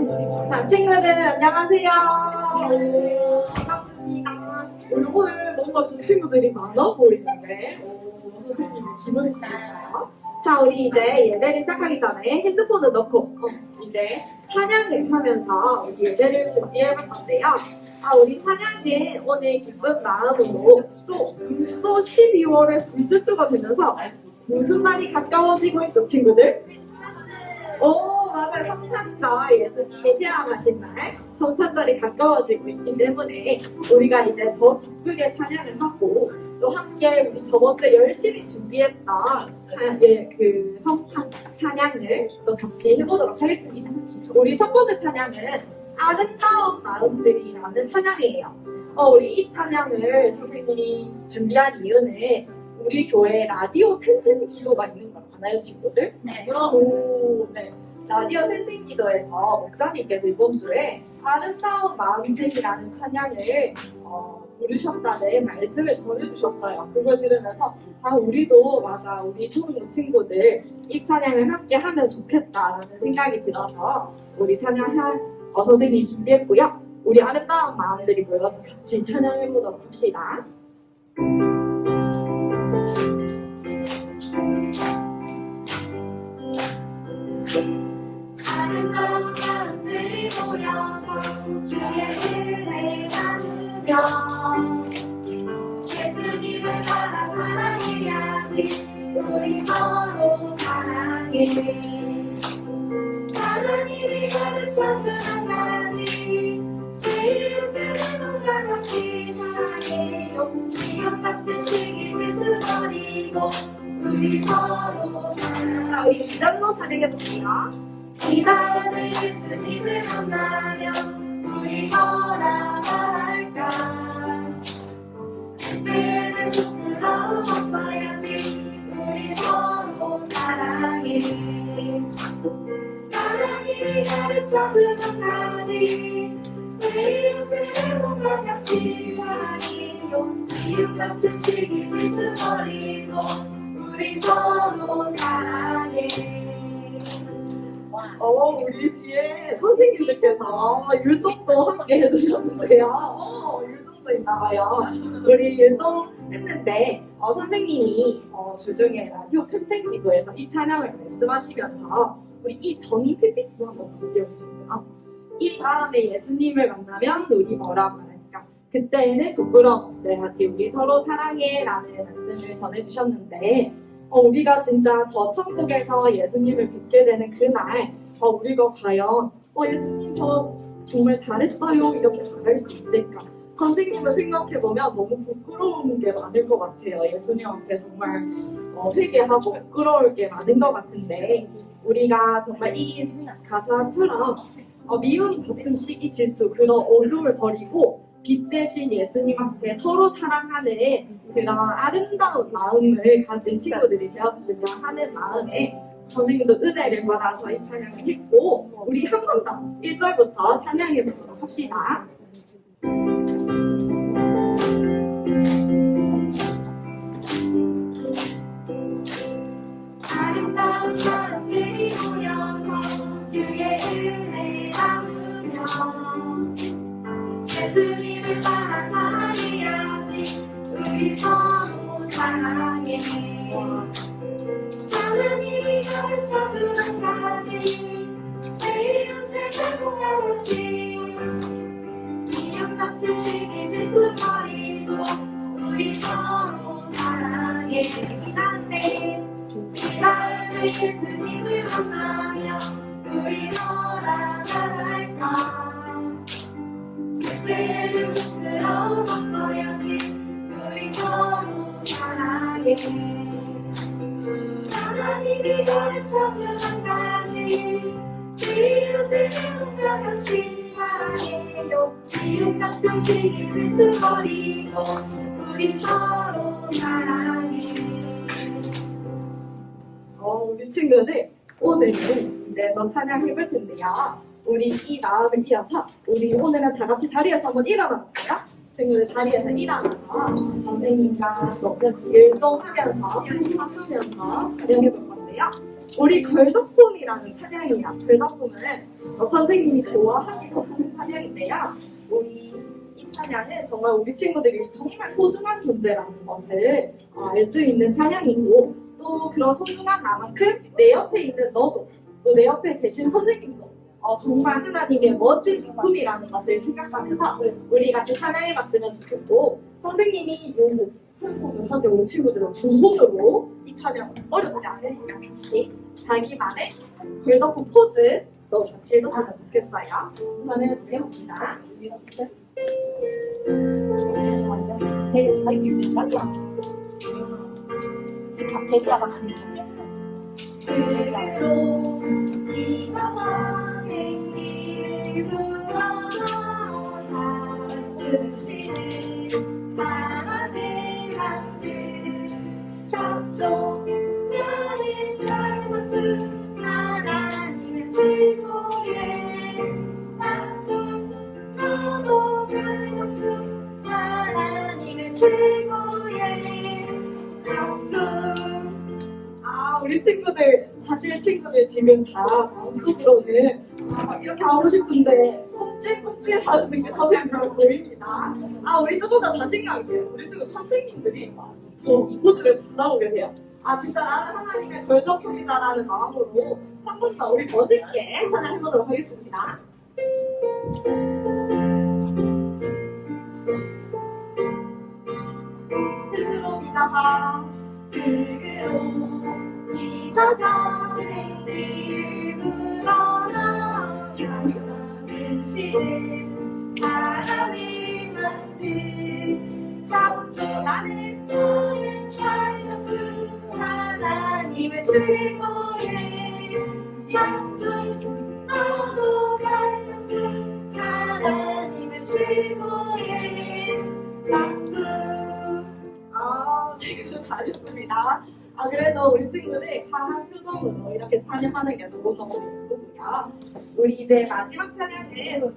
자, 친구들 안녕하세요. 반갑습니다. 오늘 뭔가 좀 친구들이 많아 보이는데 선생님이 기분이 좋을까요? 자, 우리 이제 예배를 시작하기 전에 핸드폰을 넣고 이제 찬양을 하면서 우리 예배를 준비해 볼 건데요. 우리 찬양은 오늘 기쁜 마음으로 또 벌써 12월의 둘째 주가 되면서 무슨 날이 가까워지고 있죠, 친구들? 맞아요. 성탄절, 예수님이 태어나신 날 성탄절이 가까워지고 있기 때문에 우리가 이제 더 기쁘게 찬양을 하고 또 함께 우리 저번 주에 열심히 준비했던 그 성탄 찬양을 또 같이 해보도록 하겠습니다. 우리 첫 번째 찬양은 아름다운 마음들이라는 찬양이에요. 우리 이 찬양을 선생님이 준비한 이유는 우리 교회에 라디오 텐텐 기도가 있는 거 아나요, 친구들? 네. 네. 라디오 텐텐 기도에서 목사님께서 이번 주에 아름다운 마음들이라는 찬양을 부르셨다는 말씀을 전해주셨어요. 그걸 들으면서 우리도 맞아, 우리 초등 친구들 이 찬양을 함께 하면 좋겠다라는 생각이 들어서 우리 찬양 선생님 준비했고요. 우리 아름다운 마음들이 모여서 같이 찬양해보도록 합시다. 아름다운 마음들이 모여서 주의 은혜 나누며 예수님을 따라 사랑해야지. 우리 서로 사랑해. 하나님이 가르쳐준 한 가지, 내 이웃을 내 몸과 같이 사랑해요. 미움 같은 시기 질투버리고 우리 서로 사랑해. 자, 우리 2절로 찬양해볼게요. 이 다음에 예수님을 만나면 우리 뭐라 말할까. 그때는 부끄러움 없어야지. 우리 서로 사랑해. 하나님이 가르쳐주는 가지, 내 이웃을 내 몸과 같이 사랑해요. 미움 같은 시기 질투버리고 우리 서로 사랑해. 우리 뒤에 선생님들께서 율동도 함께 해주셨는데요. 율동도 있나봐요. 우리 율동했는데 선생님이 주중에 라디오 텐텐 기도에서 이 찬양을 말씀하시면서 우리 이 전 PPT 한번 보여주셨어요. 이 다음에 예수님을 만나면 우리 뭐라 말할까? 그때는 부끄러움 없애야지. 우리 서로 사랑해 라는 말씀을 전해주셨는데 우리가 진짜 저 천국에서 예수님을 뵙게 되는 그날 우리가 과연 예수님 저 정말 잘했어요 이렇게 말할 수 있을까? 선생님을 생각해보면 너무 부끄러운 게 많을 것 같아요. 예수님 앞에 정말 회개하고 부끄러울 게 많은 것 같은데 우리가 정말 이 가사처럼 미움, 다툼, 시기, 질투 그런 어둠을 버리고 빛 대신 예수님 앞에 서로 사랑하는 그런 아름다운 마음을 가진 친구들이 되었으면 하는 마음에 선생님도 은혜를 받아서 이 찬양을 했고 우리 한 번 더 1절부터 찬양해 보도록 합시다. 아름다운 마음들이 모여서 주의 은혜 나누며 예수님을 따라 사랑해야지. 우리 서로 사랑해. 하나님이 가르쳐주는 가지, 내 이웃을 내 몸과 같이 미움 같은 시기 질투버리고 우리 서로 사랑해. 이 다음에 예수님을 만나면 우리 뭐라 말할까. 그때는 부끄러움 없어야지. 우리 서로 사랑해. 하나님이 가르쳐주는 가지, 내 이웃을 내 몸과 같이 사랑해요. 미움 같은 시기 질투버리고 우리 서로 사랑해. 우리 친구들 오늘은 이제 또 찬양해볼 텐데요. 우리 이 마음을 이어서 우리 오늘은 다 같이 자리에서 한번 일어나 볼까요? 친구들 자리에서 일어나서 선생님과 율동하면서 찬양하면서 찬양해볼 건데요. 우리 걸작품이라는 찬양이야. 걸작품은 선생님이 좋아하기도 하는 찬양인데요. 우리 이 찬양은 정말 우리 친구들이 정말 소중한 존재라는 것을 알 수 있는 찬양이고, 또 그런 소중한 나만큼 내 옆에 있는 너도, 또 내 옆에 계신 선생님도 정말 하나님의 멋진 작품이라는 것을 생각하면서 우리 같이 찬양해봤으면 좋겠고, 선생님이 요거 한 손을 사실 우리 친구들은 두 손으로 이 찬양 어렵지 않으니까 같이 자기만의 걸작품 포즈도 같이 해줬으면 좋겠어요. 저는 무영입니다. 되게 자기 있는 짤이야. 데리다 같은 그로 잊어서 생기를 불어넣어 사랑스시는 사랑을 만드셨죠. 나는 걸작품 하나님의 최고의 작품, 너도 걸작품 하나님의 최고의 작품. 우리 친구들, 사실 친구들 지금 다 마음속으로는 이렇게 하고 싶은데 꼼찔꼼찔 하는 게 선생님으로 보입니다. 우리 조금 더 자신감 있게 우리 친구 선생님들이 더 포즈를 잘하고 계세요. 진짜 나는 하나님의 걸작품이다라는 마음으로 한 번 더 우리 멋있게 찬양해보도록 하겠습니다. 흙으로 빚어서 흙으로 잊어서 생기를 불어넣어 진실은 사람을 만드셨죠. 나는 걸작품 하나님의 최고의 작품, 너도 걸작품 하나님의 최고의 작품. 지금도 잘했습니다. 그래도 우리 친구들 환한 표정으로 이렇게 찬양하는 게 너무너무 기쁘고요. 우리 이제 마지막 찬양은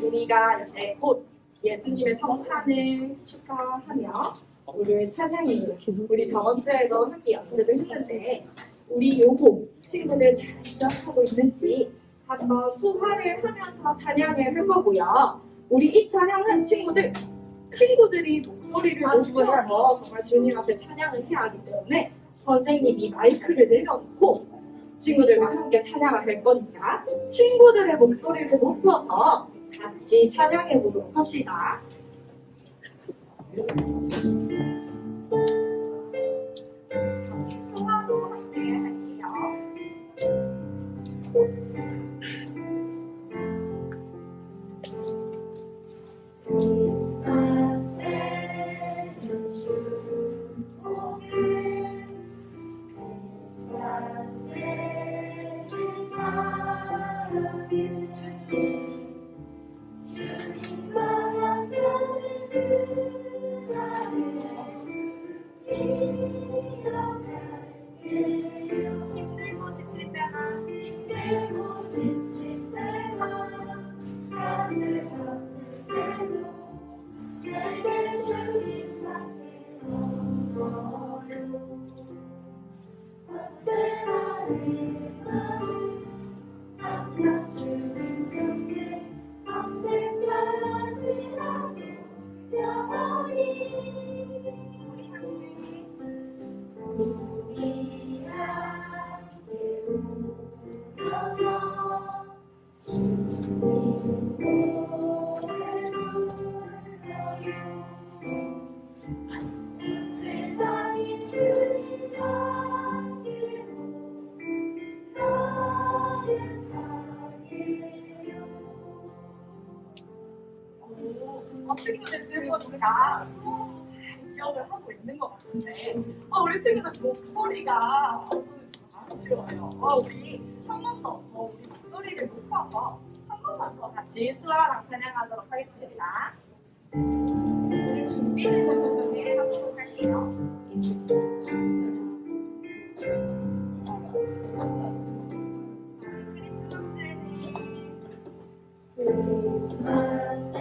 우리가 이제 곧 예수님의 성탄을 축하하며 오늘 찬양이 우리 저번 주에도 함께 연습을 했는데, 우리 요거 친구들 잘 기억하고 있는지 한번 수화를 하면서 찬양을 할 거고요. 우리 이 찬양은 친구들이 목소리를 높여서 정말 주님 앞에 찬양을 해야 하기 때문에 선생님이 마이크를 내려놓고 친구들과 함께 찬양을 할 거니까 친구들의 목소리를 높여서 같이 찬양해 보도록 합시다. 수화도 함께 할게요. 친구들 지금 우리가 수업도 잘 기억을 하고 있는 것 같은데 우리 친구들 목소리가 아쉬워요. 우리 한 번 더 우리 목소리를 높여서 한 번만 더 같이 수아랑 찬양하도록 하겠습니다. 우리 준비를 하도록 할게요. 크리스마스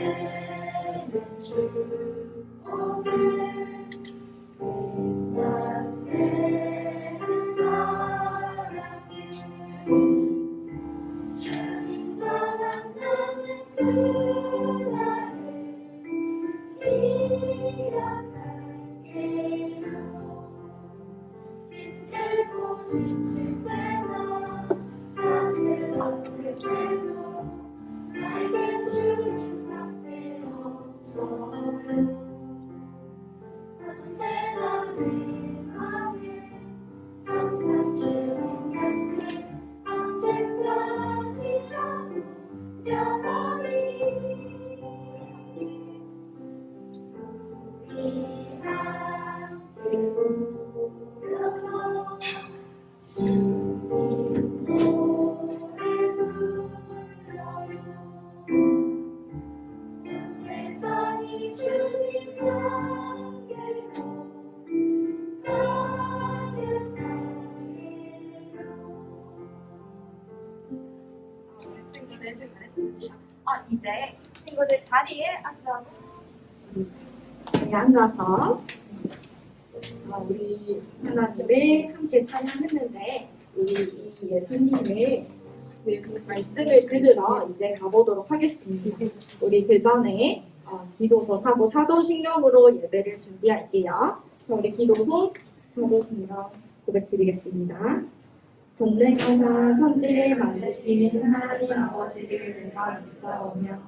세상이 주님 친구들 잘했습니다. 이제 친구들 자리에 앉아서 네, 앉아서 우리 하나님을 함께 찬양했는데 우리 이 예수님의 그 말씀을 들으러 이제 가보도록 하겠습니다. 우리 그 전에 기도서하고 사도신경으로 예배를 준비할게요. 자, 우리 기도서 사도신경 고백드리겠습니다. 전능하사 천지를 만드신 하나님 아버지를 내가 믿사오며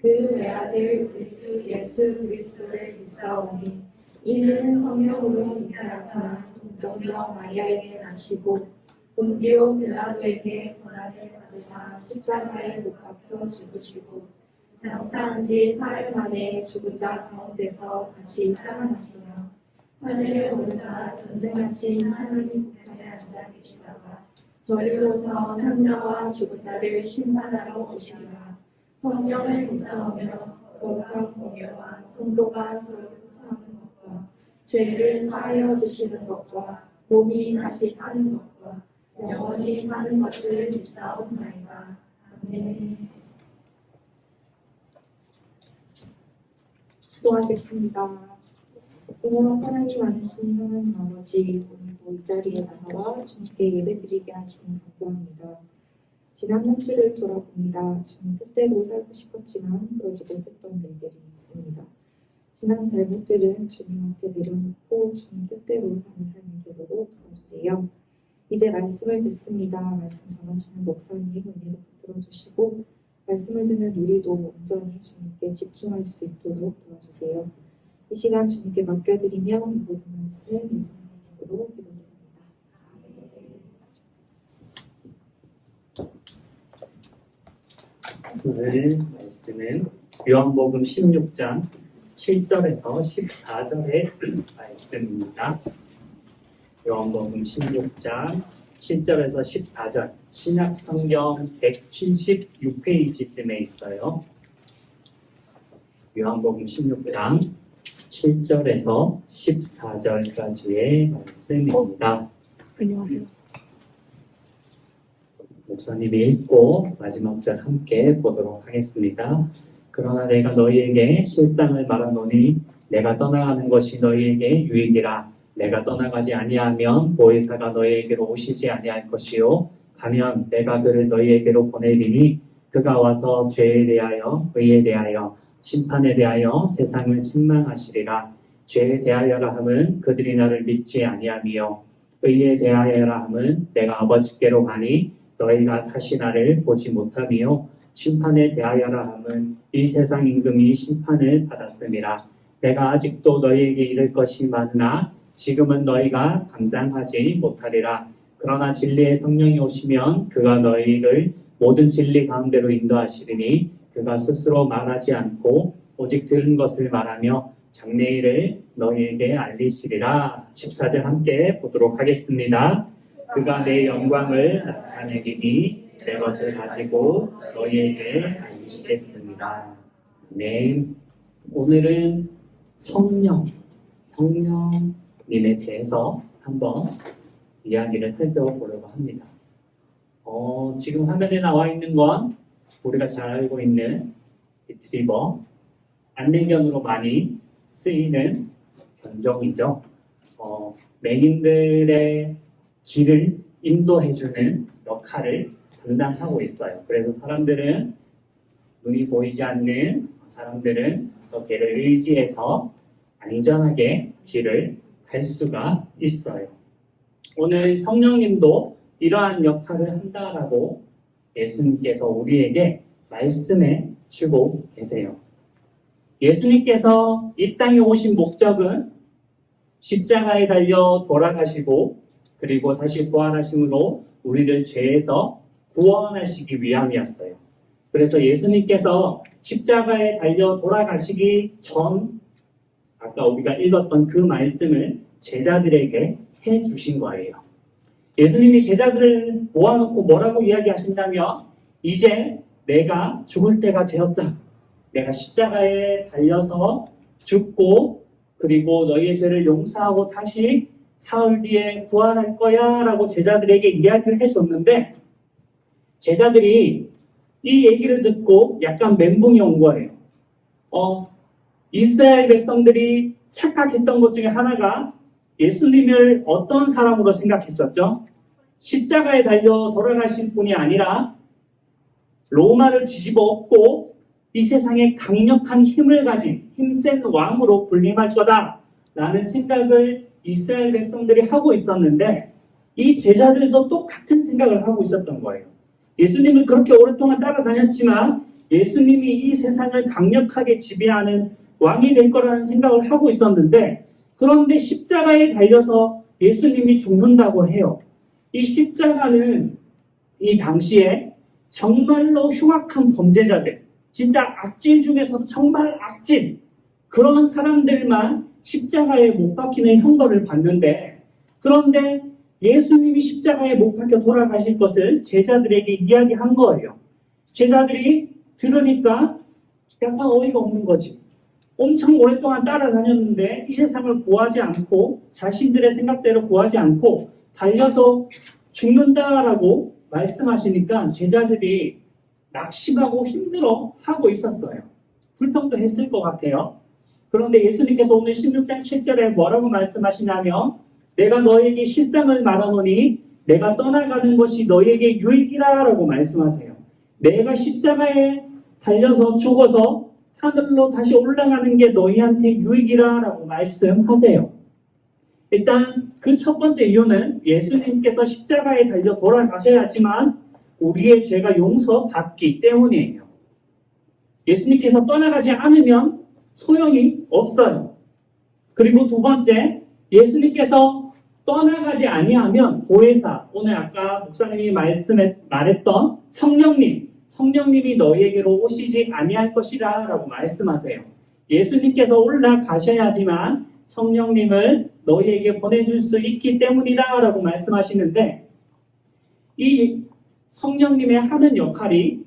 그 외아들 우리 주 예수 그리스도를 믿사오니 이는 성령으로 잉태하사 동정녀 마리아에게 나시고 본디오 빌라도에게 고난을 받으사 십자가에 못 박혀 죽으시고 장사한 지 사흘 만에 죽은 자 가운데서 다시 살아나시며 하늘에 오르사 전능하신 하나님 우편에 앉아 계시다가 저리로서 산자와 죽은 자를 심판하러 오시리라. 성령을 믿사오며 거룩한 공예와 성도가 서로 소통하는 것과 죄를 사하여 주시는 것과 몸이 다시 사는 것과 영원히 사는 것을 믿사옵나이다. 아멘. 기도하겠습니다. 선생님과 사랑이 많으신 하나님 아버지, 오늘도 이 자리에 나와 주님께 예배드리게 하시니 감사합니다. 지난 한 주를 돌아봅니다. 주님 뜻대로 살고 싶었지만 그러지 못했던 일들이 있습니다. 지난 잘못들은 주님 앞에 내려놓고 주님 뜻대로 사는 삶이 되도록 도와주세요. 이제 말씀을 듣습니다. 말씀 전하시는 목사님 은혜로 붙들어 주시고 말씀을 듣는 우리도 온전히 주님께 집중할 수 있도록 도와주세요. 이 시간 주님께 맡겨드리며 이 모든 말씀 예수님의 이름으로 기도드립니다. 오늘 말씀은 요한복음 16장 7절에서 14절의 말씀입니다. 요한복음 16장 7절에서 14절 신약성경 176페이지쯤에 있어요. 요한복음 16장 7절에서 14절까지의 말씀입니다. 안녕하세요. 목사님이 읽고 마지막 절 함께 보도록 하겠습니다. 그러나 내가 너희에게 실상을 말하노니 내가 떠나가는 것이 너희에게 유익이라. 내가 떠나가지 아니하면 보혜사가 너희에게로 오시지 아니할 것이요 가면 내가 그를 너희에게로 보내리니 그가 와서 죄에 대하여 의에 대하여 심판에 대하여 세상을 책망하시리라. 죄에 대하여라 함은 그들이 나를 믿지 아니하며 의에 대하여라 함은 내가 아버지께로 가니 너희가 다시 나를 보지 못하며 심판에 대하여라 함은 이 세상 임금이 심판을 받았음이라. 내가 아직도 너희에게 이를 것이 많으나 지금은 너희가 감당하지 못하리라. 그러나 진리의 성령이 오시면 그가 너희를 모든 진리 가운데로 인도하시리니 그가 스스로 말하지 않고 오직 들은 것을 말하며 장래일을 너희에게 알리시리라. 14절 함께 보도록 하겠습니다. 그가 내 영광을 나타내리니 내 것을 가지고 너희에게 알리시겠습니다. 네, 오늘은 성령님에 대해서 한번 이야기를 살펴보려고 합니다. 지금 화면에 나와 있는 건 우리가 잘 알고 있는 리트리버, 안내견으로 많이 쓰이는 견종이죠. 맹인들의 길을 인도해주는 역할을 담당하고 있어요. 그래서 사람들은 눈이 보이지 않는 사람들은 저 배를 의지해서 안전하게 길을 갈 수가 있어요. 오늘 성령님도 이러한 역할을 한다라고 예수님께서 우리에게 말씀해 주고 계세요. 예수님께서 이 땅에 오신 목적은 십자가에 달려 돌아가시고 그리고 다시 부활하심으로 우리를 죄에서 구원하시기 위함이었어요. 그래서 예수님께서 십자가에 달려 돌아가시기 전 아까 우리가 읽었던 그 말씀을 제자들에게 해 주신 거예요. 예수님이 제자들을 모아놓고 뭐라고 이야기하신다면 이제 내가 죽을 때가 되었다. 내가 십자가에 달려서 죽고 그리고 너희의 죄를 용서하고 다시 사흘 뒤에 부활할 거야 라고 제자들에게 이야기를 해줬는데 제자들이 이 얘기를 듣고 약간 멘붕이 온 거예요. 이스라엘 백성들이 착각했던 것 중에 하나가 예수님을 어떤 사람으로 생각했었죠? 십자가에 달려 돌아가신 분이 아니라 로마를 뒤집어 엎고 이 세상에 강력한 힘을 가진 힘센 왕으로 군림할 거다 라는 생각을 이스라엘 백성들이 하고 있었는데 이 제자들도 똑같은 생각을 하고 있었던 거예요. 예수님을 그렇게 오랫동안 따라다녔지만 예수님이 이 세상을 강력하게 지배하는 왕이 될 거라는 생각을 하고 있었는데 그런데 십자가에 달려서 예수님이 죽는다고 해요. 이 십자가는 이 당시에 정말로 흉악한 범죄자들, 진짜 악질 중에서도 정말 악질, 그런 사람들만 십자가에 못 박히는 형벌을 받는데 그런데 예수님이 십자가에 못 박혀 돌아가실 것을 제자들에게 이야기한 거예요. 제자들이 들으니까 약간 어이가 없는 거지. 엄청 오랫동안 따라다녔는데 이 세상을 구하지 않고 자신들의 생각대로 구하지 않고 달려서 죽는다라고 말씀하시니까 제자들이 낙심하고 힘들어하고 있었어요. 불평도 했을 것 같아요. 그런데 예수님께서 오늘 16장 7절에 뭐라고 말씀하시냐면 내가 너에게 실상을 말하노니 내가 떠나가는 것이 너에게 유익이라 라고 말씀하세요. 내가 십자가에 달려서 죽어서 하늘로 다시 올라가는 게 너희한테 유익이라 라고 말씀하세요. 일단 그 첫 번째 이유는 예수님께서 십자가에 달려 돌아가셔야지만 우리의 죄가 용서받기 때문이에요. 예수님께서 떠나가지 않으면 소용이 없어요. 그리고 두 번째, 예수님께서 떠나가지 아니하면 보혜사, 오늘 아까 목사님이 말했던 성령님이 너희에게로 오시지 아니할 것이라 라고 말씀하세요. 예수님께서 올라가셔야지만 성령님을 너희에게 보내줄 수 있기 때문이다 라고 말씀하시는데 이 성령님의 하는 역할이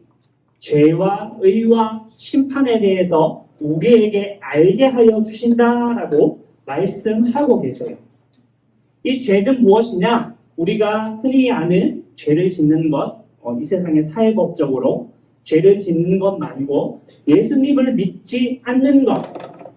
죄와 의와 심판에 대해서 우리에게 알게 하여 주신다라고 말씀하고 계세요. 이 죄는 무엇이냐? 우리가 흔히 아는 죄를 짓는 것, 이 세상의 사회법적으로 죄를 짓는 것 말고 예수님을 믿지 않는 것,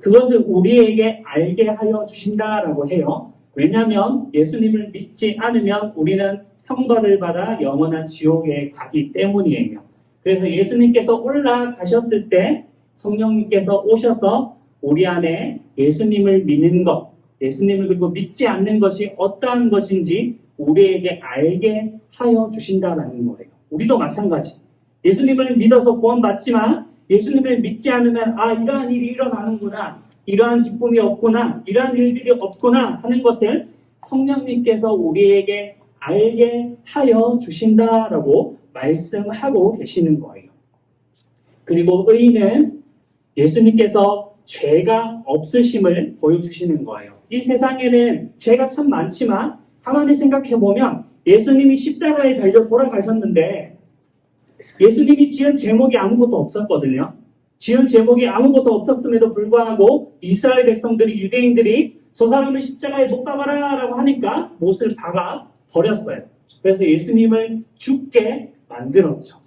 그것을 우리에게 알게 하여 주신다라고 해요. 왜냐하면 예수님을 믿지 않으면 우리는 형벌을 받아 영원한 지옥에 가기 때문이에요. 그래서 예수님께서 올라가셨을 때 성령님께서 오셔서 우리 안에 예수님을 믿는 것, 예수님을 그리고 믿지 않는 것이 어떠한 것인지 우리에게 알게 하여 주신다라는 거예요. 우리도 마찬가지. 예수님을 믿어서 구원받지만 예수님을 믿지 않으면 이러한 일이 일어나는구나, 이러한 기쁨이 없구나, 이러한 일들이 없구나 하는 것을 성령님께서 우리에게 알게 하여 주신다라고 말씀하고 계시는 거예요. 그리고 의인은 예수님께서 죄가 없으심을 보여주시는 거예요. 이 세상에는 죄가 참 많지만 가만히 생각해보면 예수님이 십자가에 달려 돌아가셨는데 예수님이 지은 제목이 아무것도 없었거든요. 지은 제목이 아무것도 없었음에도 불구하고 이스라엘 백성들이, 유대인들이 저 사람을 십자가에 못 박아라 라고 하니까 못을 박아 버렸어요. 그래서 예수님을 죽게 만들었죠.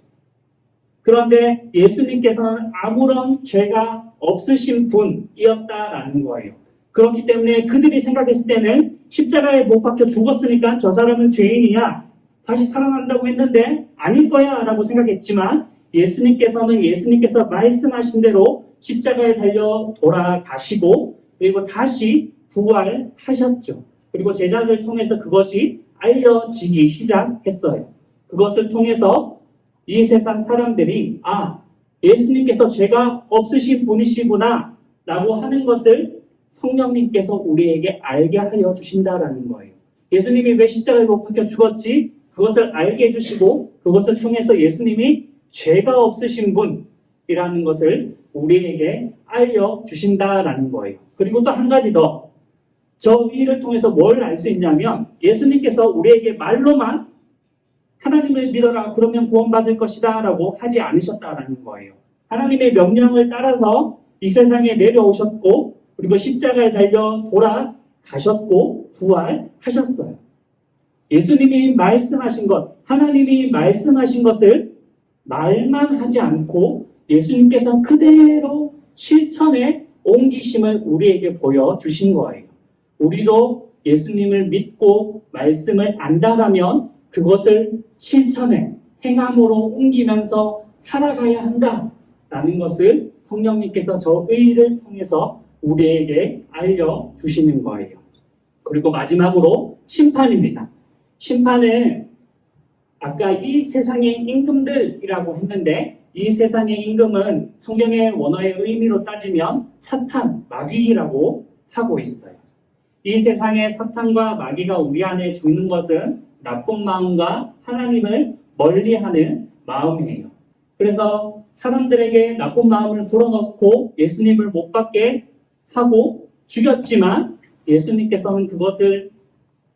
그런데 예수님께서는 아무런 죄가 없으신 분이었다라는 거예요. 그렇기 때문에 그들이 생각했을 때는 십자가에 못 박혀 죽었으니까 저 사람은 죄인이야, 다시 살아난다고 했는데 아닐 거야 라고 생각했지만 예수님께서는 예수님께서 말씀하신 대로 십자가에 달려 돌아가시고 그리고 다시 부활하셨죠. 그리고 제자들 통해서 그것이 알려지기 시작했어요. 그것을 통해서 이 세상 사람들이 예수님께서 죄가 없으신 분이시구나 라고 하는 것을 성령님께서 우리에게 알게 하여 주신다라는 거예요. 예수님이 왜 십자가에 못 박혀 죽었지? 그것을 알게 해주시고 그것을 통해서 예수님이 죄가 없으신 분이라는 것을 우리에게 알려주신다라는 거예요. 그리고 또 한 가지 더. 저 일을 통해서 뭘 알 수 있냐면 예수님께서 우리에게 말로만 하나님을 믿어라 그러면 구원받을 것이다 라고 하지 않으셨다라는 거예요. 하나님의 명령을 따라서 이 세상에 내려오셨고 그리고 십자가에 달려 돌아가셨고 부활하셨어요. 예수님이 말씀하신 것, 하나님이 말씀하신 것을 말만 하지 않고 예수님께서 그대로 실천에 옮기심을 우리에게 보여주신 거예요. 우리도 예수님을 믿고 말씀을 안다라면 그것을 실천에 행함으로 옮기면서 살아가야 한다라는 것을 성령님께서 저 의를 통해서 우리에게 알려주시는 거예요. 그리고 마지막으로 심판입니다. 심판은 아까 이 세상의 임금들이라고 했는데 이 세상의 임금은 성경의 원어의 의미로 따지면 사탄, 마귀라고 하고 있어요. 이 세상의 사탄과 마귀가 우리 안에 주는 것은 나쁜 마음과 하나님을 멀리하는 마음이에요. 그래서 사람들에게 나쁜 마음을 불어넣고 예수님을 못 받게 하고 죽였지만 예수님께서는 그것을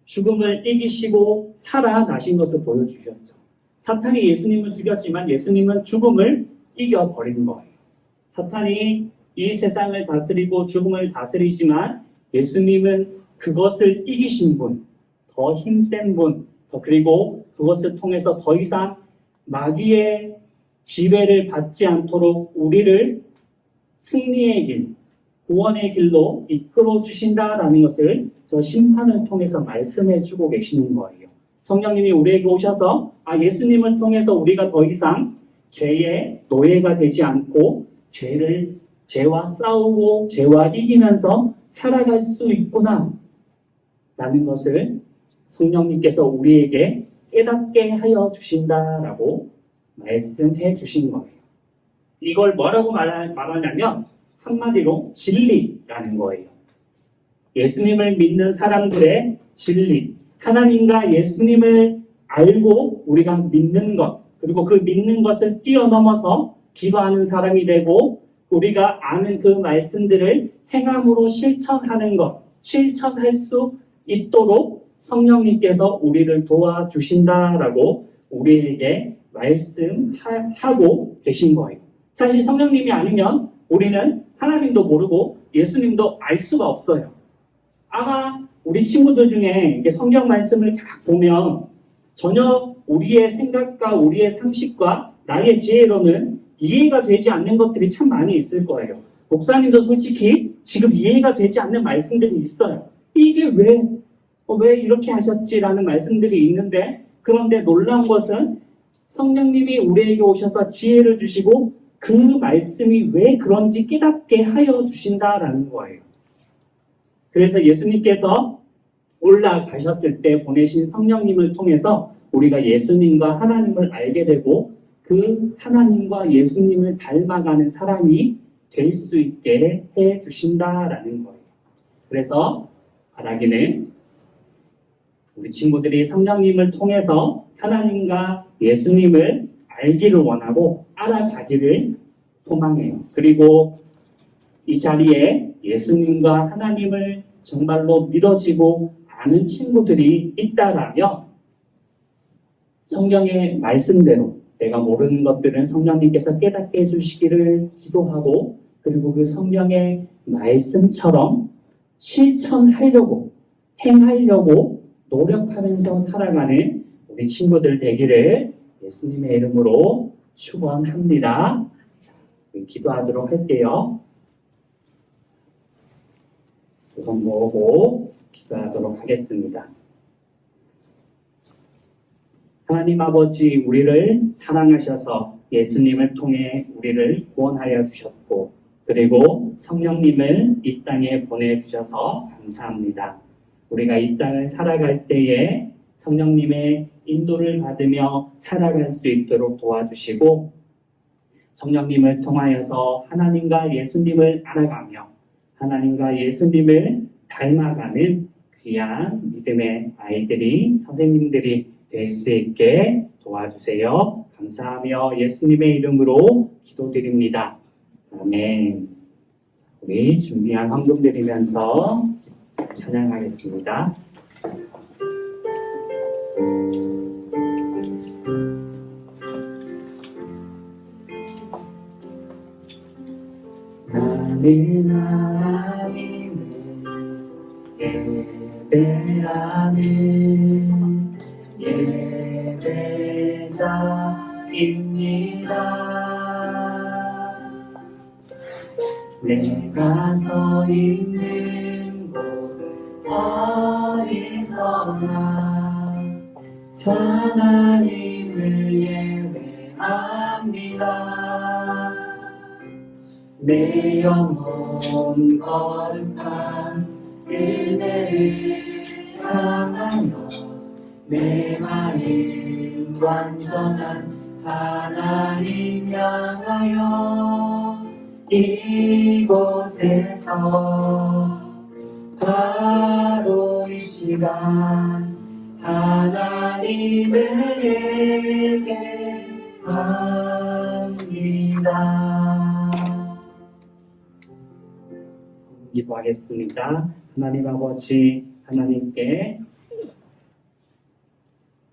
죽음을 이기시고 살아나신 것을 보여주셨죠. 사탄이 예수님을 죽였지만 예수님은 죽음을 이겨버린 거예요. 사탄이 이 세상을 다스리고 죽음을 다스리지만 예수님은 그것을 이기신 분, 더 힘센 분, 그리고 그것을 통해서 더 이상 마귀의 지배를 받지 않도록 우리를 승리의 길, 구원의 길로 이끌어 주신다라는 것을 저 심판을 통해서 말씀해 주고 계시는 거예요. 성령님이 우리에게 오셔서 예수님을 통해서 우리가 더 이상 죄의 노예가 되지 않고 죄와 싸우고 죄와 이기면서 살아갈 수 있구나 라는 것을 성령님께서 우리에게 깨닫게 하여 주신다라고 말씀해 주신 거예요. 이걸 뭐라고 말하냐면 한마디로 진리라는 거예요. 예수님을 믿는 사람들의 진리, 하나님과 예수님을 알고 우리가 믿는 것, 그리고 그 믿는 것을 뛰어넘어서 기도하는 사람이 되고 우리가 아는 그 말씀들을 행함으로 실천하는 것, 실천할 수 있도록 성령님께서 우리를 도와주신다라고 우리에게 말씀하고 계신 거예요. 사실 성령님이 아니면 우리는 하나님도 모르고 예수님도 알 수가 없어요. 아마 우리 친구들 중에 성경 말씀을 딱 보면 전혀 우리의 생각과 우리의 상식과 나의 지혜로는 이해가 되지 않는 것들이 참 많이 있을 거예요. 목사님도 솔직히 지금 이해가 되지 않는 말씀들이 있어요. 이게 왜 이렇게 하셨지라는 말씀들이 있는데 그런데 놀라운 것은 성령님이 우리에게 오셔서 지혜를 주시고 그 말씀이 왜 그런지 깨닫게 하여 주신다라는 거예요. 그래서 예수님께서 올라가셨을 때 보내신 성령님을 통해서 우리가 예수님과 하나님을 알게 되고 그 하나님과 예수님을 닮아가는 사람이 될 수 있게 해 주신다라는 거예요. 그래서 바라기는 우리 친구들이 성령님을 통해서 하나님과 예수님을 알기를 원하고 알아가기를 소망해요. 그리고 이 자리에 예수님과 하나님을 정말로 믿어지고 아는 친구들이 있다라면 성경의 말씀대로 내가 모르는 것들은 성령님께서 깨닫게 해주시기를 기도하고 그리고 그 성경의 말씀처럼 실천하려고 행하려고 노력하면서 살아가는 우리 친구들 되기를 예수님의 이름으로 축원합니다. 자, 기도하도록 할게요. 두 손 모으고 기도하도록 하겠습니다. 하나님 아버지, 우리를 사랑하셔서 예수님을 통해 우리를 구원하여 주셨고 그리고 성령님을 이 땅에 보내주셔서 감사합니다. 우리가 이 땅을 살아갈 때에 성령님의 인도를 받으며 살아갈 수 있도록 도와주시고 성령님을 통하여서 하나님과 예수님을 알아가며 하나님과 예수님을 닮아가는 귀한 믿음의 아이들이 선생님들이 될 수 있게 도와주세요. 감사하며 예수님의 이름으로 기도드립니다. 아멘. 우리 준비한 헌금 드리면서 찬양하겠습니다. 나는 하나님을 예배하는 예배자입니다. 내가 서 있는 곳 어디서나 하나님을 예배합니다. 내 영혼 거룩한 은혜를 향하여 내 마음 완전한 하나님 향하여 이곳에서 바로 이 시간 하나님을 예배합니다. 기도하겠습니다. 하나님 아버지, 하나님께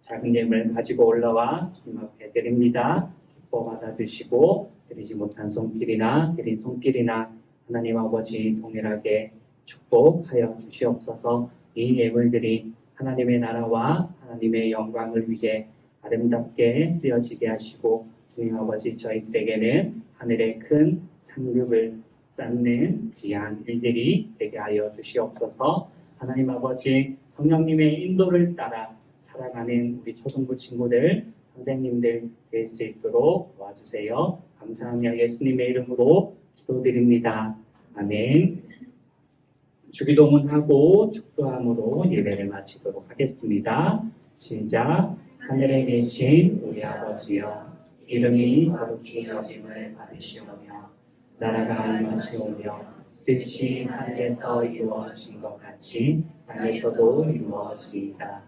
작은 예물을 가지고 올라와 주님 앞에 드립니다. 기뻐 받아주시고 드리지 못한 손길이나 드린 손길이나 하나님 아버지 동일하게 축복하여 주시옵소서. 이 예물들이 하나님의 나라와 하나님의 영광을 위해 아름답게 쓰여지게 하시고 주님 아버지 저희들에게는 하늘의 큰 상급을 쌓는 귀한 일들이 되게 하여 주시옵소서. 하나님 아버지 성령님의 인도를 따라 살아가는 우리 초등부 친구들, 선생님들 될 수 있도록 도와주세요. 감사하며 예수님의 이름으로 기도드립니다. 아멘. 주기도문하고 축도함으로 예배를 마치도록 하겠습니다. 시작. 하늘에 계신 우리 아버지여, 이름이 거룩히 여김을 받으시오며 나라가 임하시오며 뜻이 하늘에서 이루어진 것 같이 땅에서도 이루어지이다.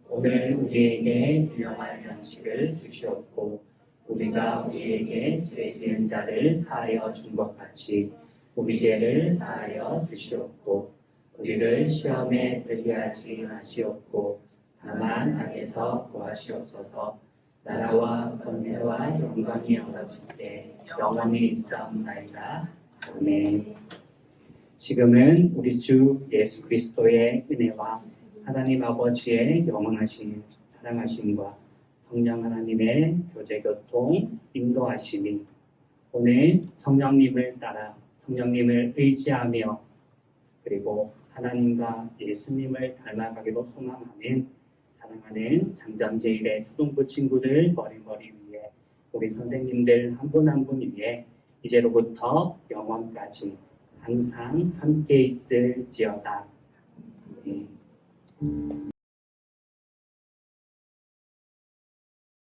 오늘 우리에게 일용할 양식을 주시옵고 우리가 우리에게 죄 지은 자를 사하여 준 것 같이 우리 죄를 사하여 주시옵고 우리를 시험에 들게 하지 마시옵고 다만 악에서 구하시옵소서. 나라와 권세와 영광이 얻어질 때 영원히 있사옵나이다. 아멘. 지금은 우리 주 예수 그리스도의 은혜와 하나님 아버지의 영원하신 사랑하심과 성령 하나님의 교제 교통 인도하심이 오늘 성령님을 따라 성령님을 의지하며 그리고 하나님과 예수님을 닮아가기로 소망하는 사랑하는 장장제일의 초등부 친구들 머리머리 위에 우리 선생님들 한 분 한 분 위에 이제로부터 영원까지 항상 함께 있을지어다.